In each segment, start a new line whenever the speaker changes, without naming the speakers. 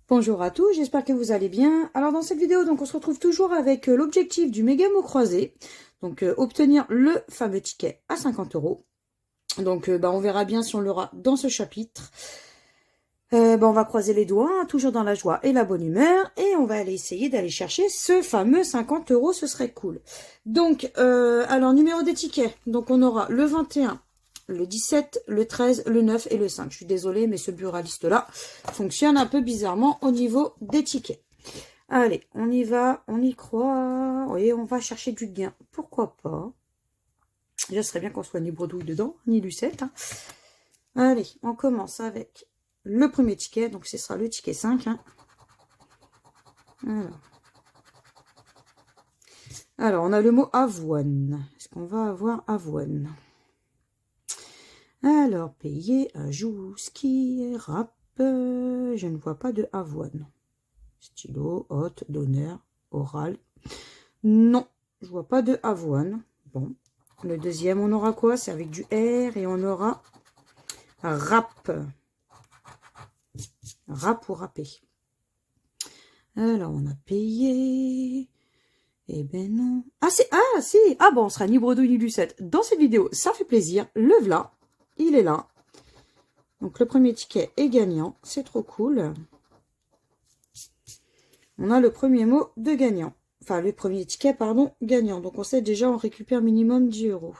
Bonjour à tous, j'espère que vous allez bien. Alors dans cette vidéo, donc on se retrouve toujours avec l'objectif du méga mot croisé. Donc obtenir le fameux ticket à 50 €. Donc on verra bien si on l'aura dans ce chapitre. On va croiser les doigts, hein, toujours dans la joie et la bonne humeur. Et on va aller essayer d'aller chercher ce fameux 50 €, ce serait cool. Donc, alors numéro des tickets. Donc on aura le 21, le 17, le 13, le 9 et le 5. Je suis désolée, mais ce buraliste-là fonctionne un peu bizarrement au niveau des tickets. Allez, on y va, on y croit. Et on va chercher du gain. Pourquoi pas? Déjà, ce serait bien qu'on soit ni bredouille dedans, ni lucette. Hein. Allez, on commence avec le premier ticket. Donc, ce sera le ticket 5. Hein. Alors, on a le mot avoine. Est-ce qu'on va avoir avoine? Alors, payer, ajout, ski, rap. Je ne vois pas de avoine. Stylo, hôte, donneur, oral. Non, je vois pas de avoine. Bon. Le deuxième, on aura quoi? C'est avec du R et on aura rap. Rap ou râpé. Alors, on a payé. Eh ben non. Ah, c'est... Ah, si. Ah bon, on sera ni bredouille ni lucette dans cette vidéo. Ça fait plaisir. Le v'là. Il est là. Donc, le premier ticket est gagnant. C'est trop cool. On a le premier mot de gagnant. Enfin, le premier ticket, pardon, gagnant. Donc, on sait déjà, on récupère minimum 10 €.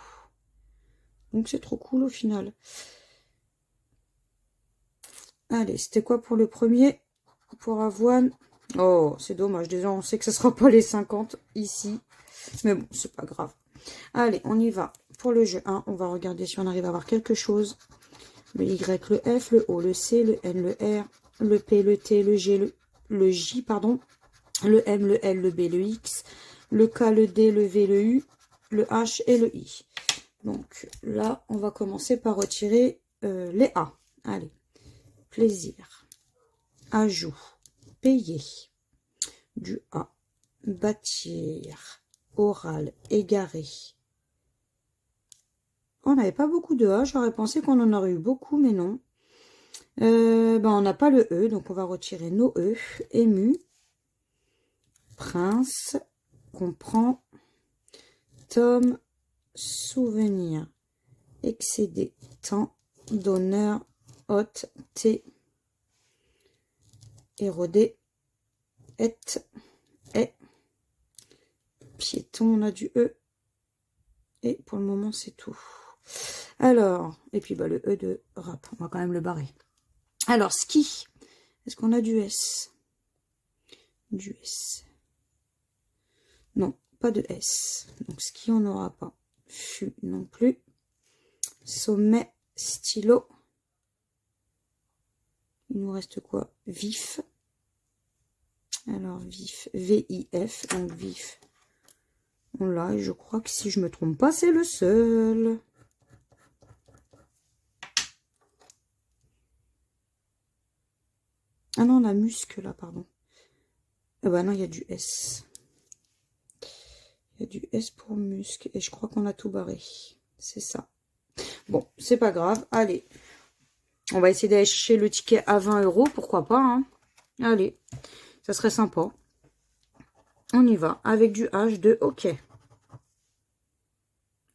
Donc, c'est trop cool au final. Allez, c'était quoi pour le premier? Pour avoine. Oh, c'est dommage. Déjà, on sait que ce ne sera pas les 50 ici. Mais bon, c'est pas grave. Allez, on y va. Pour le jeu 1, on va regarder si on arrive à avoir quelque chose. Le Y, le F, le O, le C, le N, le R, le P, le T, le G, le J, pardon. Le M, le L, le B, le X, le K, le D, le V, le U, le H et le I. Donc là, on va commencer par retirer les A. Allez, plaisir, ajout, payer, du A, bâtir, oral, égaré. On n'avait pas beaucoup de A, j'aurais pensé qu'on en aurait eu beaucoup, mais non. On n'a pas le E, donc on va retirer nos E. Ému, prince, comprend, tome, souvenir, excédé, temps, donneur, hôte, thé, érodé, est, piéton, on a du E. Et pour le moment, c'est tout. Alors, et puis le E de rap, on va quand même le barrer. Alors, ski, est-ce qu'on a du S? Du S. Non, pas de S. Donc, ski, on n'aura pas. Fût non plus. Sommet, stylo. Il nous reste quoi? Vif. Alors, vif, V-I-F, donc vif. On l'a, et je crois que si je me trompe pas, c'est le seul. Ah non, la muscle, là, pardon. Ah bah non, il y a du S. Il y a du S pour muscle, et je crois qu'on a tout barré. C'est ça. Bon, c'est pas grave. Allez, on va essayer d'aller chercher le ticket à 20 €, pourquoi pas, hein. Allez, ça serait sympa. On y va, avec du H de OK.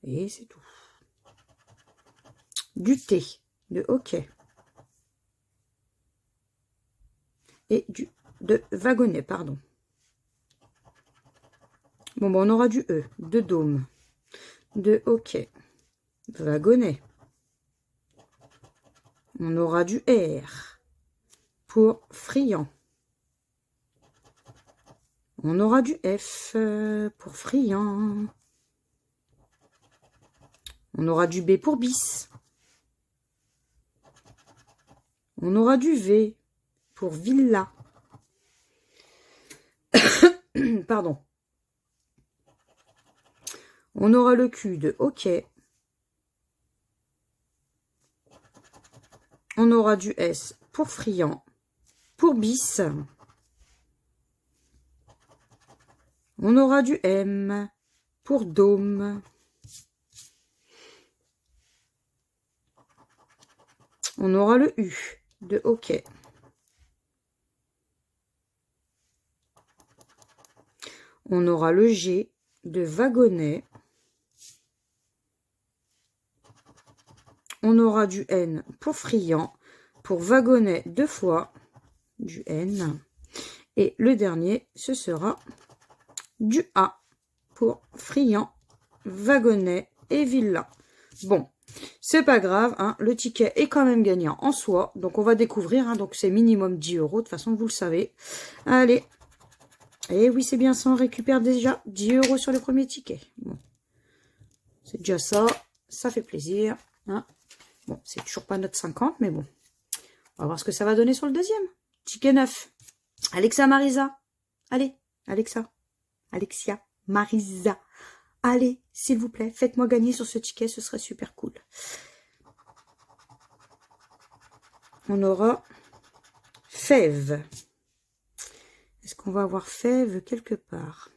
Et c'est tout. Du T de OK. Et de wagonnet, pardon. Bon, on aura du E, de dôme, de OK, wagonnet. On aura du R pour friand. On aura du F pour friand. On aura du B pour bis. On aura du V pour villa. Pardon. On aura le Q de OK. On aura du S pour friand. Pour bis. On aura du M pour dôme. On aura le U de OK. On aura le G de wagonnet. On aura du N pour friand. Pour wagonnet 2 fois du N. Et le dernier, ce sera du A pour friand, wagonnet et villa. Bon, c'est pas grave, hein, le ticket est quand même gagnant en soi. Donc on va découvrir, hein, donc c'est minimum 10 €. De toute façon, vous le savez. Allez. Et oui, c'est bien ça, on récupère déjà 10 € sur le premier ticket. Bon. C'est déjà ça, ça fait plaisir. Hein. Bon, c'est toujours pas notre 50, mais bon. On va voir ce que ça va donner sur le deuxième. Ticket 9. Alexa Marisa. Allez, Alexa. Alexia Marisa. Allez, s'il vous plaît, faites-moi gagner sur ce ticket, ce serait super cool. On aura fève. Est-ce qu'on va avoir fève quelque part?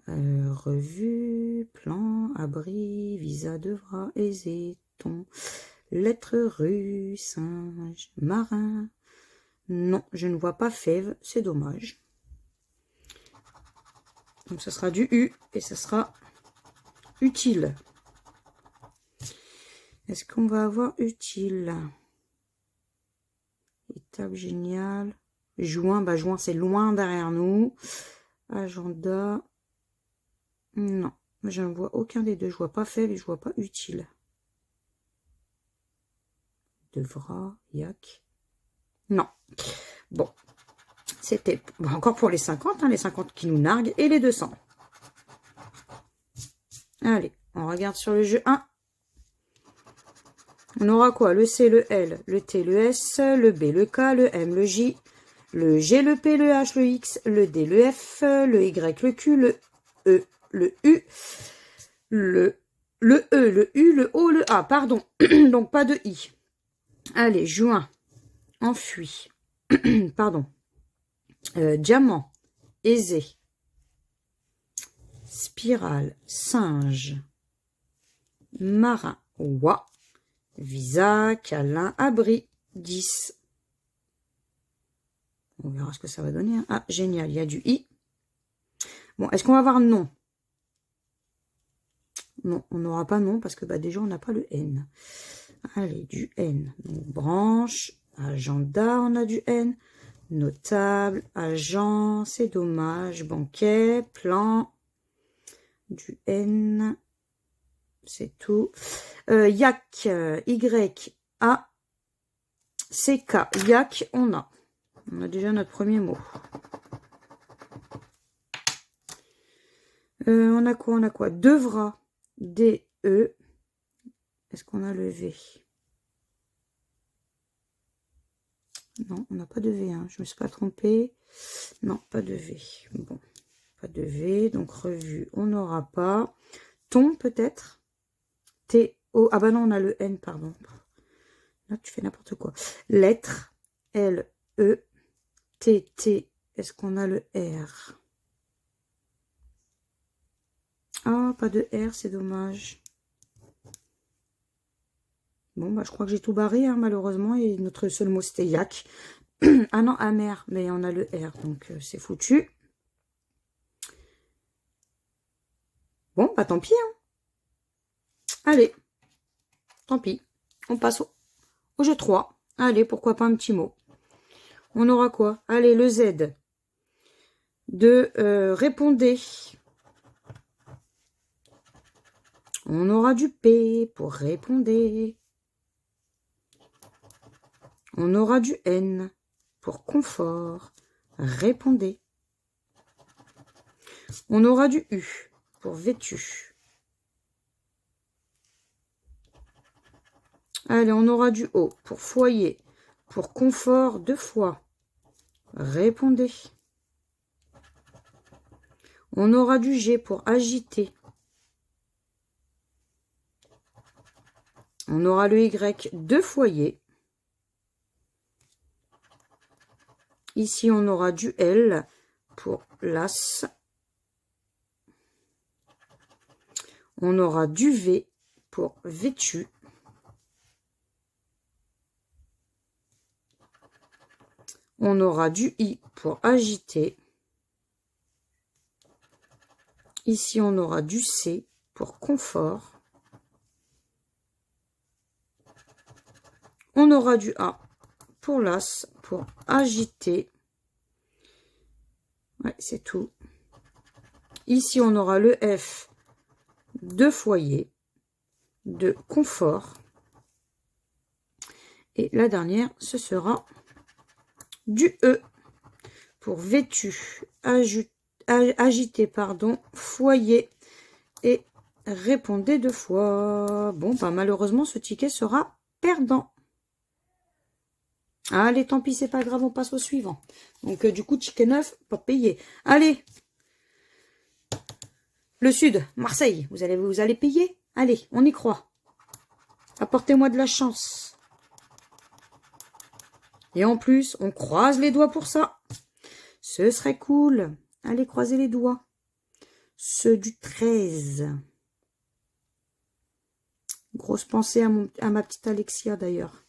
Revue, plan, abri, visa devra, aiséton, lettre rue, singe, marin. Non, je ne vois pas fève, c'est dommage. Donc ce sera du U et ce sera utile. Est-ce qu'on va avoir utile? Étape géniale. Juin, bah juin c'est loin derrière nous. Agenda. Non, je ne vois aucun des deux. Je vois pas faible et je vois pas utile. Devra, yak. Non. Bon. C'était encore pour les 50, hein, les 50 qui nous narguent et les 200. Allez, on regarde sur le jeu 1. On aura quoi? Le C, le L, le T, le S, le B, le K, le M, le J, le G, le P, le H, le X, le D, le F, le Y, le Q, le E, le U, le E, le U, le O, le A. Pardon, donc pas de I. Allez, juin, enfui. Pardon. Diamant, aisé. Spirale, singe. Marin, oie. Visa, câlin, abri, 10. On verra ce que ça va donner. Hein. Ah, génial, il y a du I. Bon, est-ce qu'on va avoir non? Non, on n'aura pas non parce que bah, déjà, on n'a pas le N. Allez, du N. Donc, branche, agenda, on a du N. Notable, agent, c'est dommage. Banquet, plan, du N. C'est tout. Yak, Y, A, C, K. Yak, on a. On a déjà notre premier mot. On a quoi? On a quoi? Devra. D, E. Est-ce qu'on a le V? Non, on n'a pas de V. Hein. Je ne me suis pas trompée. Non, pas de V. Bon, pas de V. Donc, revue, on n'aura pas. Ton, peut-être. T, O. Ah bah non, on a le N, pardon. Là, tu fais n'importe quoi. Lettre. L, E. T, T. Est-ce qu'on a le R? Ah, pas de R, c'est dommage. Bon, bah, je crois que j'ai tout barré, hein, malheureusement. Et notre seul mot, c'était yak. Ah non, amer, mais on a le R, donc c'est foutu. Bon, bah tant pis. Hein. Allez, tant pis. On passe au jeu 3. Allez, pourquoi pas un petit mot. On aura quoi? Allez, le Z. De répondez. On aura du P pour répondez. On aura du N pour confort. Répondez. On aura du U pour vêtu. Allez, on aura du O pour foyer. Pour confort 2 fois. Répondez. On aura du G pour agiter. On aura le Y de foyer. Ici, on aura du L pour las. On aura du V pour vêtu. On aura du I pour agiter. Ici, on aura du C pour confort. On aura du A pour las, pour agiter. Ouais, c'est tout. Ici, on aura le F de foyer, de confort. Et la dernière, ce sera du E pour vêtu, agité, pardon, foyer et répondez 2 fois. Bon, bah malheureusement, ce ticket sera perdant. Allez, tant pis, c'est pas grave, on passe au suivant. Donc, du coup, ticket 9, pas payé. Allez, le Sud, Marseille, vous allez payer? Allez, on y croit. Apportez-moi de la chance. Et en plus, on croise les doigts pour ça. Ce serait cool. Allez, croisez les doigts. Ceux du 13. Grosse pensée à ma petite Alexia, d'ailleurs.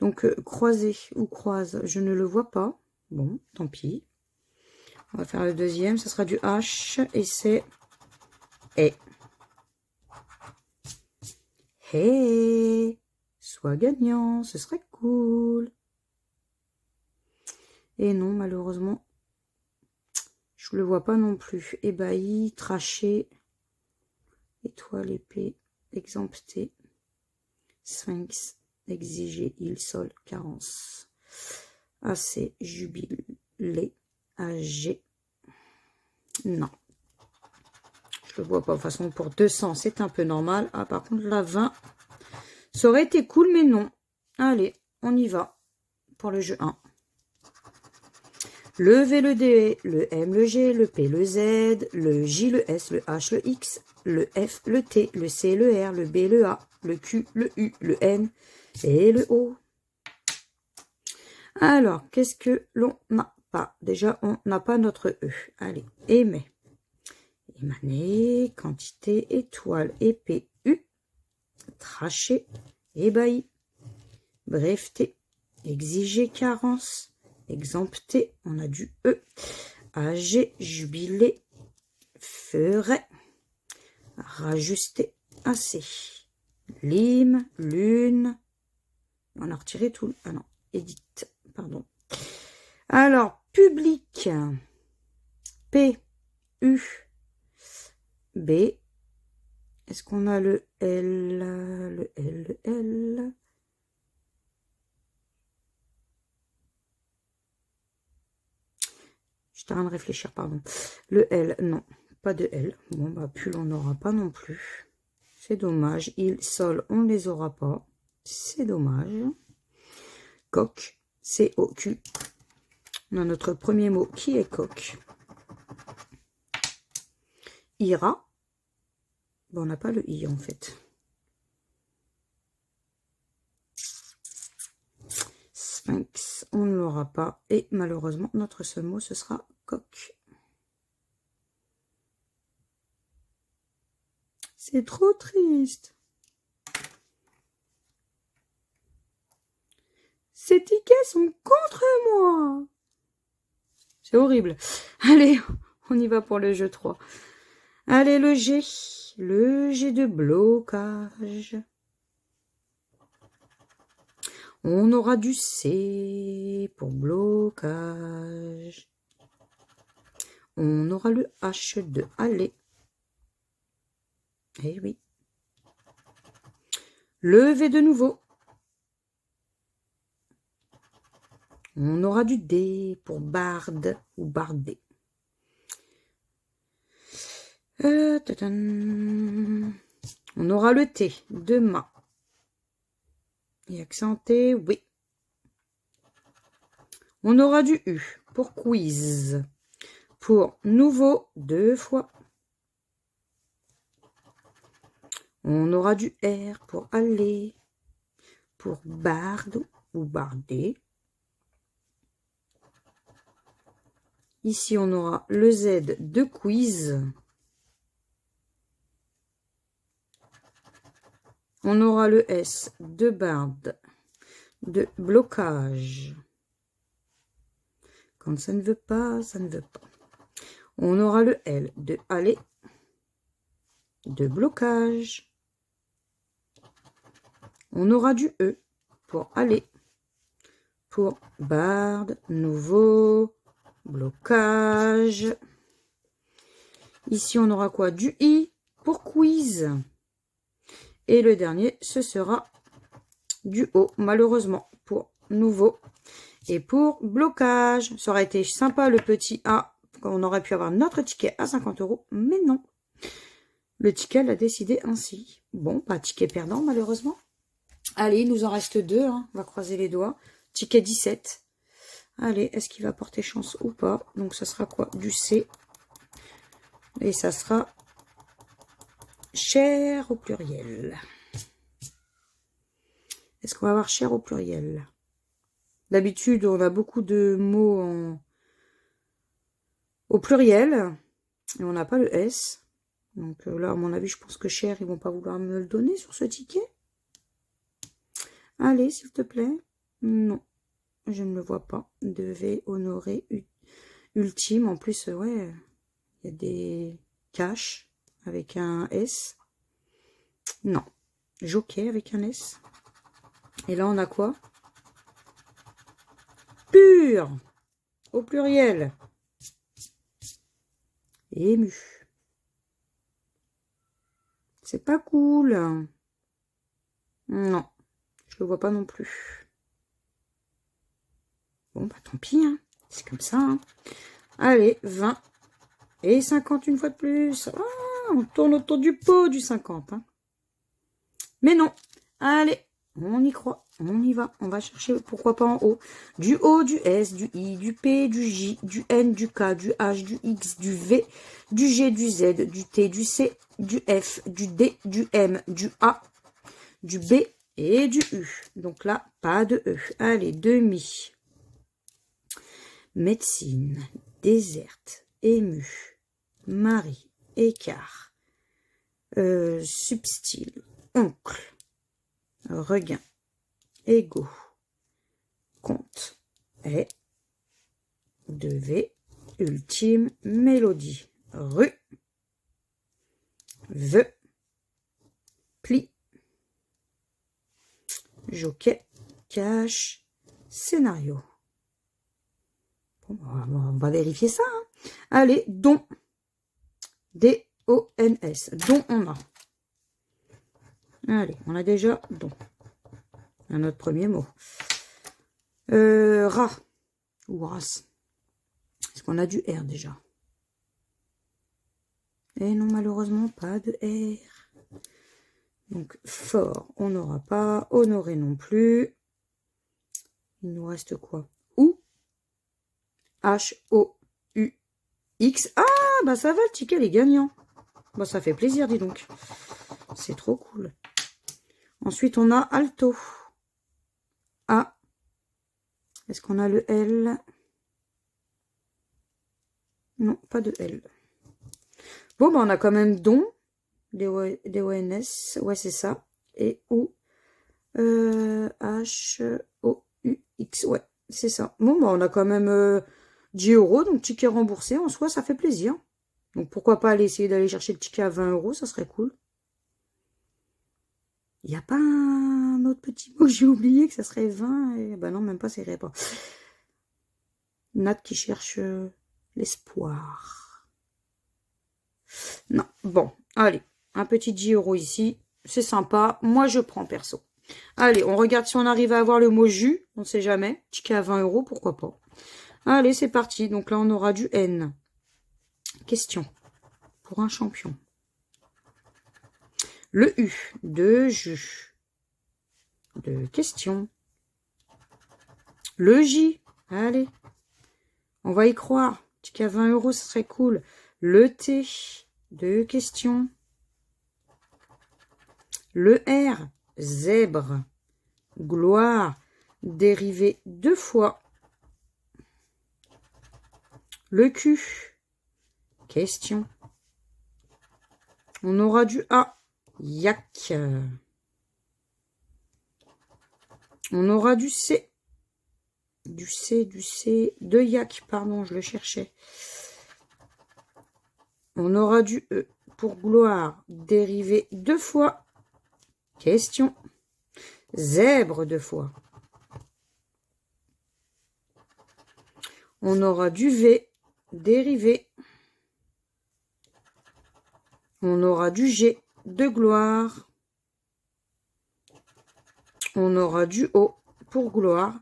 Donc, croiser ou croise, je ne le vois pas. Bon, tant pis. On va faire le deuxième. Ça sera du H et c'est et. Hey, sois gagnant, ce serait cool. Et non, malheureusement, je le vois pas non plus. Ébahi, traché, étoile, épée, exempté, sphinx, exigé, il, sol, carence. Assez, jubilé, âgé. Non. Je le vois pas. De toute façon, pour 200, c'est un peu normal. Ah, par contre, la 20, ça aurait été cool, mais non. Allez, on y va pour le jeu 1. Le V, le D, le M, le G, le P, le Z, le J, le S, le H, le X, le F, le T, le C, le R, le B, le A, le Q, le U, le N et le O. Alors, qu'est-ce que l'on n'a pas? Déjà, on n'a pas notre E. Allez, émet. Émaner, quantité, étoile, épée, U, traché, ébahi, breveté, exigé, carence, exempté, on a du E, âgé, jubilé, ferait, rajusté, assez, lime, lune, on a retiré tout, ah non, édite, pardon. Alors, public, P, U, B, est-ce qu'on a le L, le L, le L? J'étais en train de réfléchir, pardon. Le L, non, pas de L. Bon, bah, pull, on n'aura pas non plus. C'est dommage. Il, sol, on ne les aura pas. C'est dommage. Coq, C-O-Q. On a notre premier mot qui est coq. Ira. Bon, on n'a pas le I en fait. Sphinx, on ne l'aura pas. Et malheureusement, notre seul mot, ce sera coq. C'est trop triste. Ces tickets sont contre moi. C'est horrible. Allez, on y va pour le jeu 3. Allez, le G. Le G de blocage. On aura du C pour blocage. On aura le H de aller. Eh oui. Le V de nouveau. On aura du D pour barde ou bardé. On aura le T de ma. Et accenté, oui. On aura du U pour quiz. Pour nouveau, 2 fois. On aura du R pour aller. Pour barde ou bardé. Ici, on aura le Z de quiz. On aura le S de barde. de blocage. Quand ça ne veut pas, ça ne veut pas. On aura le L de aller, de blocage. On aura du E pour aller, pour barde, nouveau, blocage. Ici, on aura quoi? Du I pour quiz. Et le dernier, ce sera du O, malheureusement, pour nouveau. Et pour blocage, ça aurait été sympa le petit A. On aurait pu avoir notre ticket à 50 €, mais non. Le ticket l'a décidé ainsi. Bon, pas ticket perdant, malheureusement. Allez, il nous en reste 2, hein. On va croiser les doigts. Ticket 17. Allez, est-ce qu'il va porter chance ou pas? Donc, ça sera quoi? Du C. Et ça sera cher au pluriel. Est-ce qu'on va avoir cher au pluriel? D'habitude, on a beaucoup de mots au pluriel. Et on n'a pas le S. Donc là, à mon avis, je pense que cher, ils vont pas vouloir me le donner sur ce ticket. Allez, s'il te plaît. Non, je ne le vois pas. Devait honorer ultime. En plus, ouais, il y a des cash avec un S. Non. Jockey avec un S. Et là, on a quoi? Pur au pluriel. Ému. C'est pas cool. Non, je le vois pas non plus. Bon, bah tant pis, hein. C'est comme ça. Hein. Allez, 20 et 50 une fois de plus. Ah, on tourne autour du pot du 50. Hein. Mais non. Allez, on y croit. On y va. On va chercher, pourquoi pas en haut. Du O, du S, du I, du P, du J, du N, du K, du H, du X, du V, du G, du Z, du T, du C, du F, du D, du M, du A, du B et du U. Donc là, pas de E. Allez, demi. Médecine, déserte, ému, mari, écart, substile, oncle, regain, égo, compte, est, devait, ultime, mélodie, rue, veut, pli, jockey, cache, scénario. Bon, on va vérifier ça. Hein. Allez, don. D-O-N-S. Don, on a. Allez, on a déjà don. Un autre premier mot. Rat. Ou race. Est-ce qu'on a du R déjà? Et non, malheureusement, pas de R. Donc, fort, on n'aura pas. Honoré non plus. Il nous reste quoi? Ou. H-O-U-X. Ah, bah ça va, le ticket, il est gagnant. Bah ça fait plaisir, dis donc. C'est trop cool. Ensuite, on a alto. A. Est-ce qu'on a le L? Non, pas de L. Bon, bah on a quand même don. D-O-N-S. Ouais, c'est ça. Et ou. H-O-U-X. Ouais, c'est ça. Bon, bah on a quand même 10 €. Donc, ticket remboursé. En soi, ça fait plaisir. Donc, pourquoi pas aller essayer d'aller chercher le ticket à 20 €. Ça serait cool. Il n'y a pas un autre petit mot que j'ai oublié, que ça serait 20. Et... bah non, même pas, c'est vrai pas. Nat qui cherche l'espoir. Non, bon, allez. Un petit 10 € ici. C'est sympa. Moi, je prends perso. Allez, on regarde si on arrive à avoir le mot jus. On ne sait jamais. Ticket à 20 €, pourquoi pas. Allez, c'est parti. Donc là, on aura du N. Question. Pour un champion. Le U de jus. De question. Le J. Allez. On va y croire. Ticket à 20 €, ce serait cool. Le T de question. Le R. Zèbre. Gloire. Dérivé 2 fois. Le Q. Question. On aura du A. Yak. On aura du C. Du C, de Yak, pardon, je le cherchais. On aura du E pour gloire, dérivé 2 fois. Question. Zèbre 2 fois. On aura du V, dérivé. On aura du G, de gloire. On aura du O pour gloire.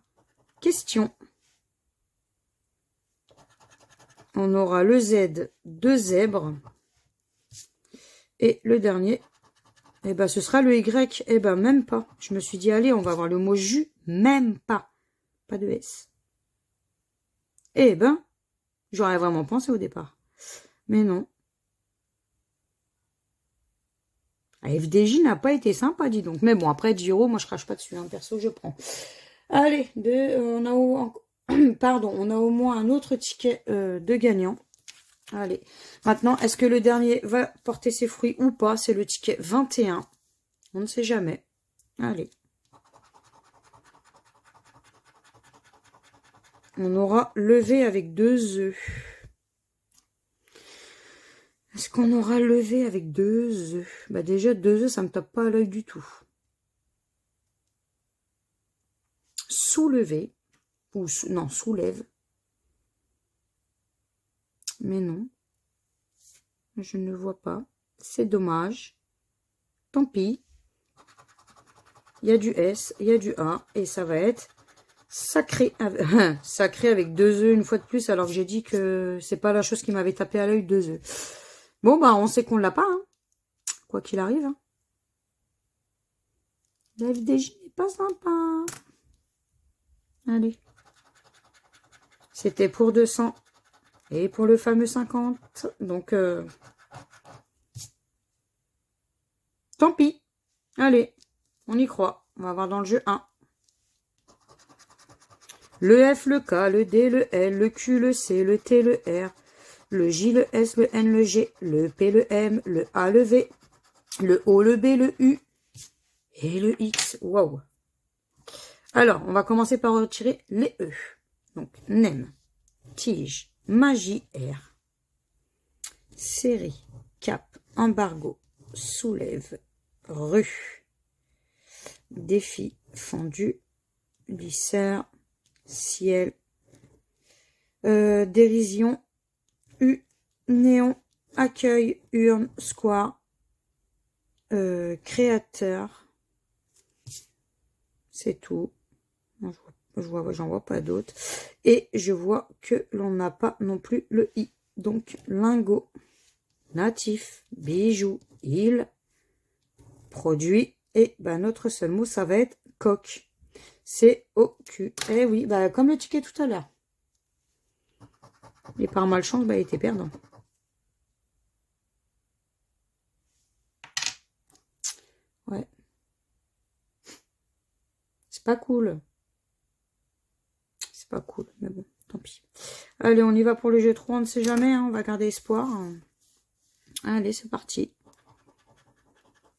Question. On aura le Z, de zèbre. Et le dernier, eh ben, ce sera le Y. Eh ben, même pas. Je me suis dit, allez, on va avoir le mot jus. Même pas. Pas de S. Eh ben, j'aurais vraiment pensé au départ. Mais non. La FDJ n'a pas été sympa, dis donc. Mais bon, après, 10 €, moi, je crache pas dessus. Hein, perso, je prends. Allez, on a pardon, on a au moins un autre ticket de gagnant. Allez, maintenant, est-ce que le dernier va porter ses fruits ou pas? C'est le ticket 21. On ne sait jamais. Allez. On aura levé avec 2 œufs. Est-ce qu'on aura levé avec 2 œufs? Bah déjà, 2 œufs, ça me tape pas à l'œil du tout. Soulever. Ou non, soulève. Mais non. Je ne vois pas. C'est dommage. Tant pis. Il y a du S, il y a du A. Et ça va être sacré. Sacré avec 2 œufs une fois de plus. Alors que j'ai dit que c'est pas la chose qui m'avait tapé à l'œil, 2 œufs. Bon, bah, on sait qu'on l'a pas. Hein. Quoi qu'il arrive. Hein. La FDJ n'est pas sympa. Allez. C'était pour 200. Et pour le fameux 50. Donc, tant pis. Allez, on y croit. On va voir dans le jeu 1. Le F, le K, le D, le L, le Q, le C, le T, le R, le J, le S, le N, le G, le P, le M, le A, le V, le O, le B, le U et le X. Waouh. Alors, on va commencer par retirer les E. Donc, NEM, tige, magie, R, série, cap, embargo, soulève, rue, défi, fendu, lisseur, ciel, dérision, U, néon, accueil, urne, square, créateur, c'est tout. J'en vois pas d'autres. Et je vois que l'on n'a pas non plus le I. Donc, lingot, natif, bijou, île, produit. Et ben, notre seul mot, ça va être coq. C-O-Q. Eh oui, bah, comme le ticket tout à l'heure. Et par malchance, bah, il était perdant. Ouais. C'est pas cool. C'est pas cool, mais bon, tant pis. Allez, on y va pour le jeu 3, on ne sait jamais, hein, on va garder espoir. Allez, c'est parti.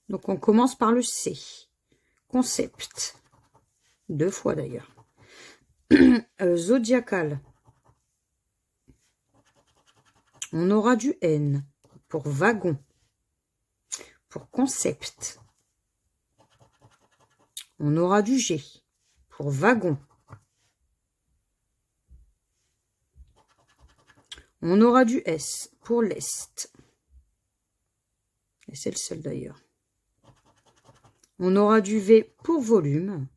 Donc, on commence par le C. Concept. 2 fois d'ailleurs. Zodiacal. On aura du N pour wagon. Pour concept. On aura du G pour wagon. On aura du S pour l'Est. Et c'est le seul d'ailleurs. On aura du V pour volume.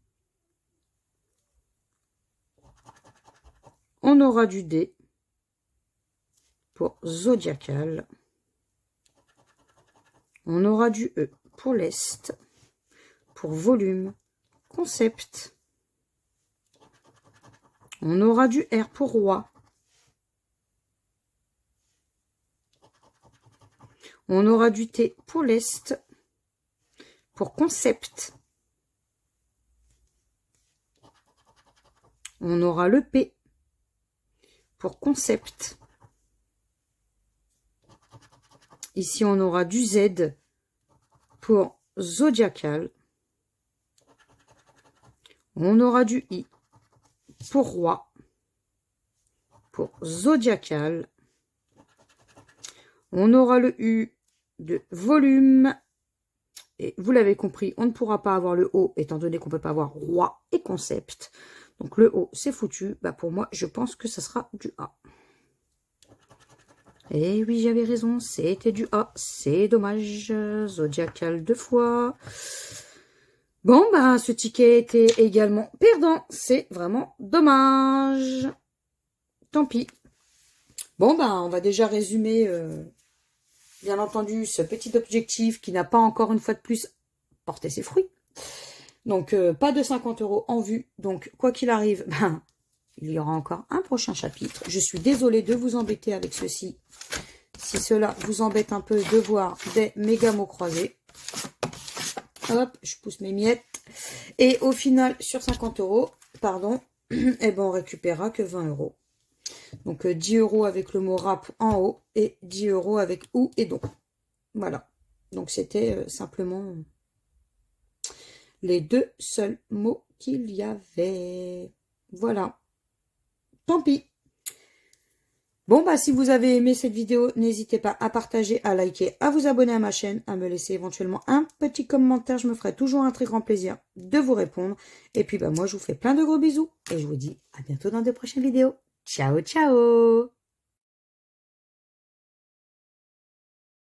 On aura du D pour zodiacal. On aura du E pour l'Est, pour volume, concept. On aura du R pour roi. On aura du T pour l'Est, pour concept. On aura le P pour concept. Ici, on aura du Z pour zodiacal. On aura du I pour roi. Pour zodiacal. On aura le U de volume. Et vous l'avez compris, on ne pourra pas avoir le O, étant donné qu'on ne peut pas avoir roi et concept. Donc le O, c'est foutu. Bah pour moi, je pense que ça sera du A. Et oui, j'avais raison, c'était du A. C'est dommage. Zodiacal 2 fois. Bon, bah ce ticket était également perdant. C'est vraiment dommage. Tant pis. Bon, bah on va déjà résumer... bien entendu, ce petit objectif qui n'a pas encore une fois de plus porté ses fruits. Donc, pas de 50 € en vue. Donc, quoi qu'il arrive, ben, il y aura encore un prochain chapitre. Je suis désolée de vous embêter avec ceci. Si cela vous embête un peu de voir des méga mots croisés. Hop, je pousse mes miettes. Et au final, sur 50 €, pardon, eh ben, on récupérera que 20 €. Donc 10 € avec le mot rap en haut et 10 € avec ou et donc. Voilà. Donc c'était simplement les deux seuls mots qu'il y avait. Voilà. Tant pis. Bon, bah si vous avez aimé cette vidéo, n'hésitez pas à partager, à liker, à vous abonner à ma chaîne, à me laisser éventuellement un petit commentaire. Je me ferai toujours un très grand plaisir de vous répondre. Et puis, bah moi, je vous fais plein de gros bisous et je vous dis à bientôt dans de prochaines vidéos. Ciao, ciao!